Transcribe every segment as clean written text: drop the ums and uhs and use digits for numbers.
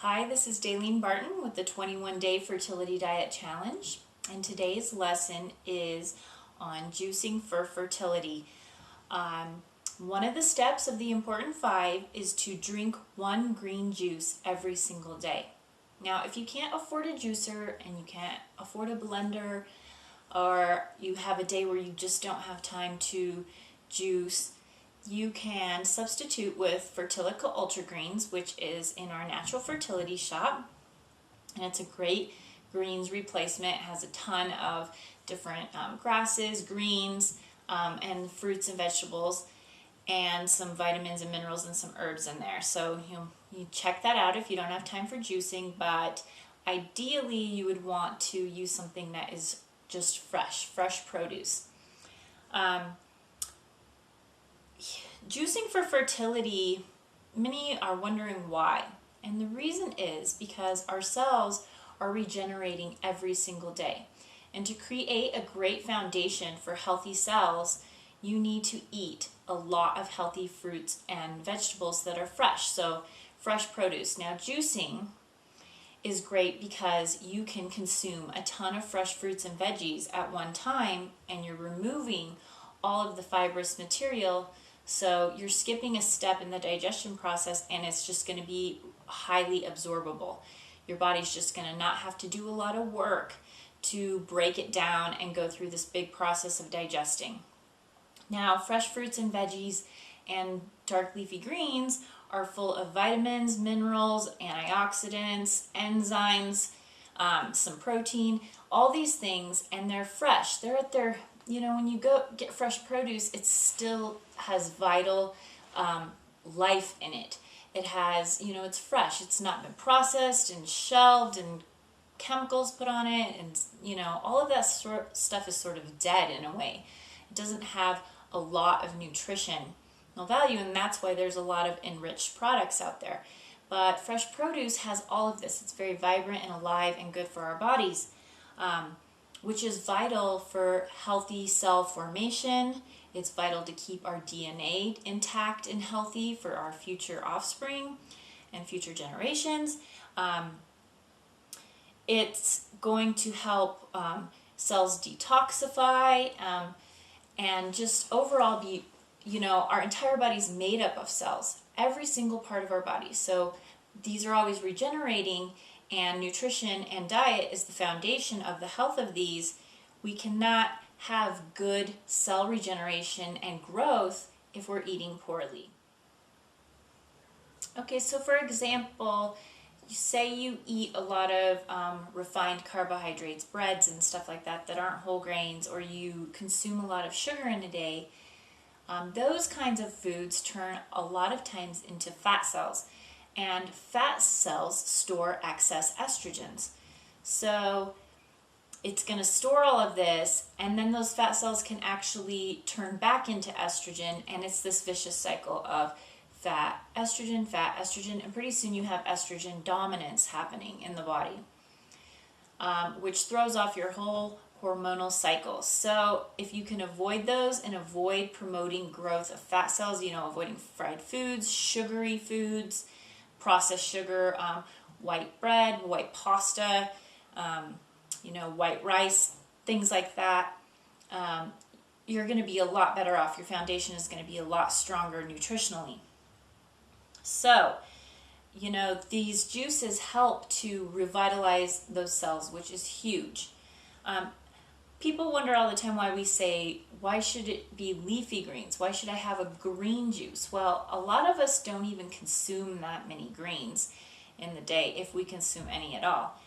Hi, this is Daylene Barton with the 21-Day Fertility Diet Challenge, and today's lesson is on juicing for fertility. One of the steps of the important 5 is to drink 1 green juice every single day. Now, if you can't afford a juicer and you can't afford a blender, or you have a day where you just don't have time to juice, you can substitute with Fertility Ultra Greens, which is in our Natural Fertility Shop. And it's a great greens replacement. It has a ton of different grasses, greens, and fruits and vegetables, and some vitamins and minerals and some herbs in there. So you check that out if you don't have time for juicing, but ideally you would want to use something that is just fresh produce. Juicing for fertility, many are wondering why. And the reason is because our cells are regenerating every single day. And to create a great foundation for healthy cells, you need to eat a lot of healthy fruits and vegetables that are fresh. So fresh produce. Now, juicing is great because you can consume a ton of fresh fruits and veggies at one time, and you're removing all of the fibrous material. So you're skipping a step in the digestion process, and it's just going to be highly absorbable. Your body's just going to not have to do a lot of work to break it down and go through this big process of digesting. Now, fresh fruits and veggies and dark leafy greens are full of vitamins, minerals, antioxidants, enzymes, some protein, all these things, and they're fresh. They're at their, when you go get fresh produce, it still has vital life in it. It has, it's fresh. It's not been processed and shelved and chemicals put on it, and, all of that stuff is sort of dead in a way. It doesn't have a lot of nutritional value, and that's why there's a lot of enriched products out there. But fresh produce has all of this. It's very vibrant and alive and good for our bodies, which is vital for healthy cell formation. It's vital to keep our DNA intact and healthy for our future offspring and future generations. It's going to help cells detoxify and just overall be, our entire body's made up of cells, every single part of our body. So these are always regenerating, and nutrition and diet is the foundation of the health of these. We cannot have good cell regeneration and growth if we're eating poorly. Okay, so for example, say you eat a lot of refined carbohydrates, breads and stuff like that aren't whole grains, or you consume a lot of sugar in a day. Those kinds of foods turn a lot of times into fat cells, and fat cells store excess estrogens. So it's going to store all of this, and then those fat cells can actually turn back into estrogen, and it's this vicious cycle of fat, estrogen, and pretty soon you have estrogen dominance happening in the body, which throws off your whole hormonal cycle. So if you can avoid those and avoid promoting growth of fat cells, avoiding fried foods, sugary foods, processed sugar, white bread, white pasta, white rice, things like that, you're going to be a lot better off. Your foundation is going to be a lot stronger nutritionally. So, these juices help to revitalize those cells, which is huge. People wonder all the time why we say, why should it be leafy greens? Why should I have a green juice? Well, a lot of us don't even consume that many greens in the day, if we consume any at all.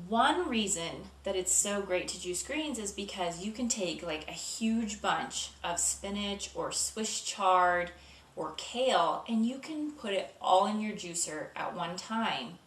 One reason that it's so great to juice greens is because you can take like a huge bunch of spinach or Swiss chard or kale, and you can put it all in your juicer at one time,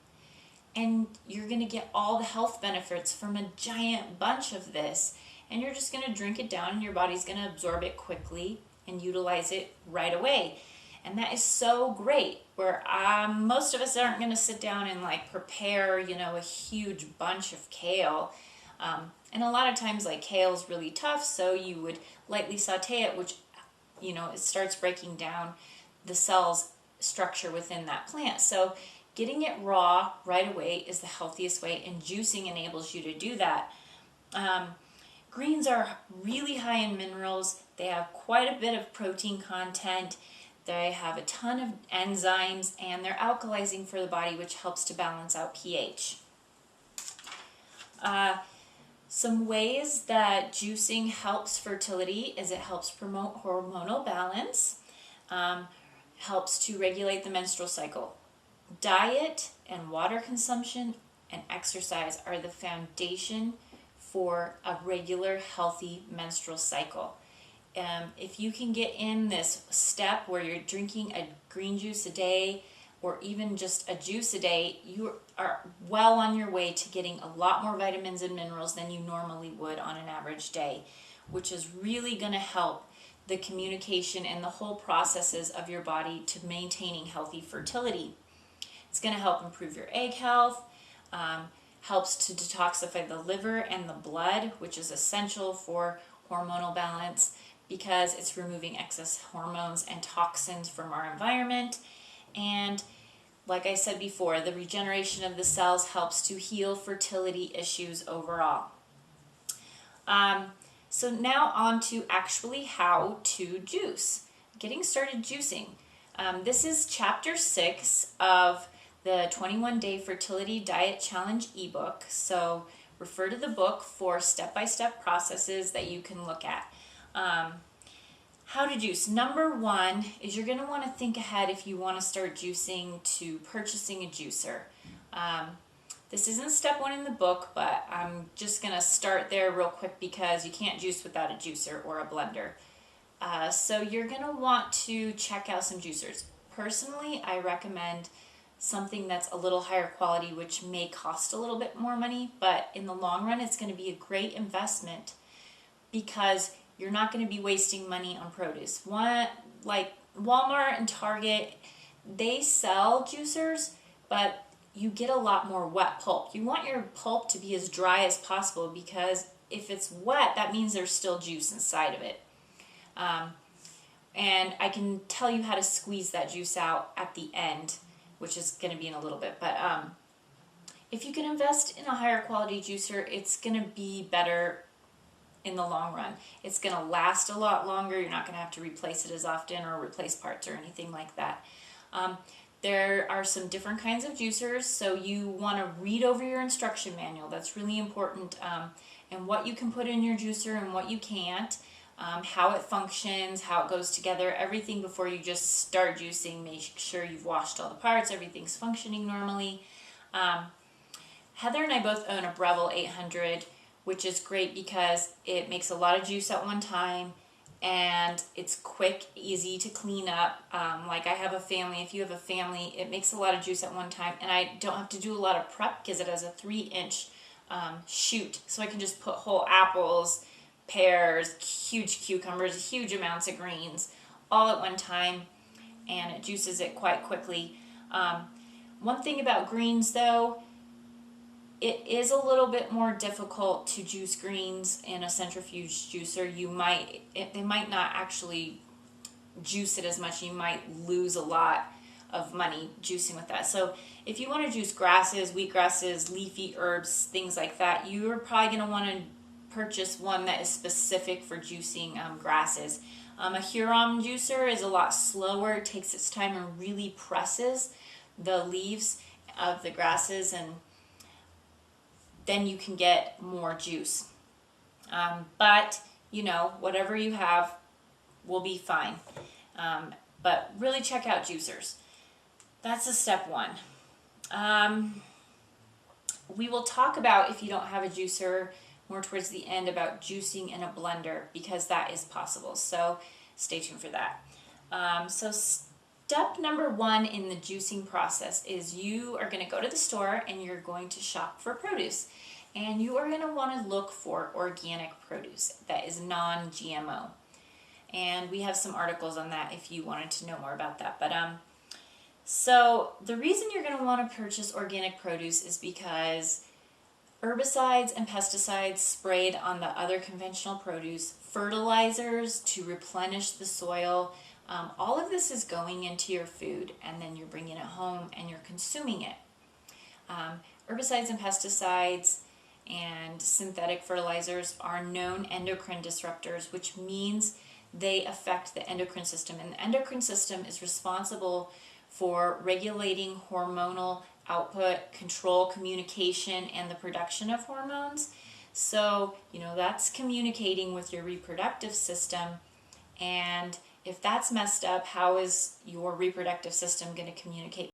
and you're going to get all the health benefits from a giant bunch of this, and you're just going to drink it down, and your body's going to absorb it quickly and utilize it right away. And that is so great, where most of us aren't going to sit down and prepare, a huge bunch of kale. And a lot of times kale is really tough, so you would lightly saute it, which, it starts breaking down the cell's structure within that plant. So getting it raw right away is the healthiest way, and juicing enables you to do that. Greens are really high in minerals. They have quite a bit of protein content. They have a ton of enzymes, and they're alkalizing for the body, which helps to balance out pH. Some ways that juicing helps fertility is it helps promote hormonal balance, helps to regulate the menstrual cycle. Diet and water consumption and exercise are the foundation for a regular, healthy menstrual cycle. If you can get in this step where you're drinking a green juice a day, or even just a juice a day, you are well on your way to getting a lot more vitamins and minerals than you normally would on an average day, which is really going to help the communication and the whole processes of your body to maintaining healthy fertility. It's going to help improve your egg health, helps to detoxify the liver and the blood, which is essential for hormonal balance because it's removing excess hormones and toxins from our environment. And like I said before, the regeneration of the cells helps to heal fertility issues overall. So now on to actually how to juice. Getting started juicing. This is chapter 6 of the 21-Day Fertility Diet Challenge ebook. So refer to the book for step-by-step processes that you can look at. How to juice. Number 1 is you're going to want to think ahead if you want to start juicing to purchasing a juicer. This isn't step 1 in the book, but I'm just going to start there real quick because you can't juice without a juicer or a blender. So you're going to want to check out some juicers. Personally, I recommend something that's a little higher quality, which may cost a little bit more money, but in the long run, it's going to be a great investment because you're not going to be wasting money on produce. Like Walmart and Target, they sell juicers, but you get a lot more wet pulp. You want your pulp to be as dry as possible because if it's wet, that means there's still juice inside of it. And I can tell you how to squeeze that juice out at the end, which is going to be in a little bit. But if you can invest in a higher quality juicer, it's going to be better in the long run. It's going to last a lot longer. You're not going to have to replace it as often or replace parts or anything like that. There are some different kinds of juicers, so you want to read over your instruction manual. That's really important, and what you can put in your juicer and what you can't, how it functions, how it goes together, everything before you just start juicing. Make sure you've washed all the parts, everything's functioning normally. Heather and I both own a Breville 800, which is great because it makes a lot of juice at one time and it's quick, easy to clean up. Like I have a family, if you have a family, it makes a lot of juice at one time and I don't have to do a lot of prep because it has a 3-inch chute. So I can just put whole apples, pears, huge cucumbers, huge amounts of greens all at one time, and it juices it quite quickly. One thing about greens though, it is a little bit more difficult to juice greens in a centrifuge juicer. They might not actually juice it as much. You might lose a lot of money juicing with that. So if you want to juice grasses, wheatgrasses, leafy herbs, things like that, you're probably going to want to purchase one that is specific for juicing grasses. A Huron juicer is a lot slower. It takes its time and really presses the leaves of the grasses, and then you can get more juice. But, whatever you have will be fine. But really check out juicers. That's a step 1. We will talk about, if you don't have a juicer, more towards the end about juicing in a blender because that is possible. So stay tuned for that. So step number 1 in the juicing process is you are going to go to the store and you're going to shop for produce. And you are going to want to look for organic produce that is non-GMO. And we have some articles on that if you wanted to know more about that. But so the reason you're going to want to purchase organic produce is because herbicides and pesticides sprayed on the other conventional produce, fertilizers to replenish the soil, All of this is going into your food, and then you're bringing it home and you're consuming it. Herbicides and pesticides and synthetic fertilizers are known endocrine disruptors, which means they affect the endocrine system. And the endocrine system is responsible for regulating hormonal output, control communication, and the production of hormones. So, that's communicating with your reproductive system. And if that's messed up, how is your reproductive system going to communicate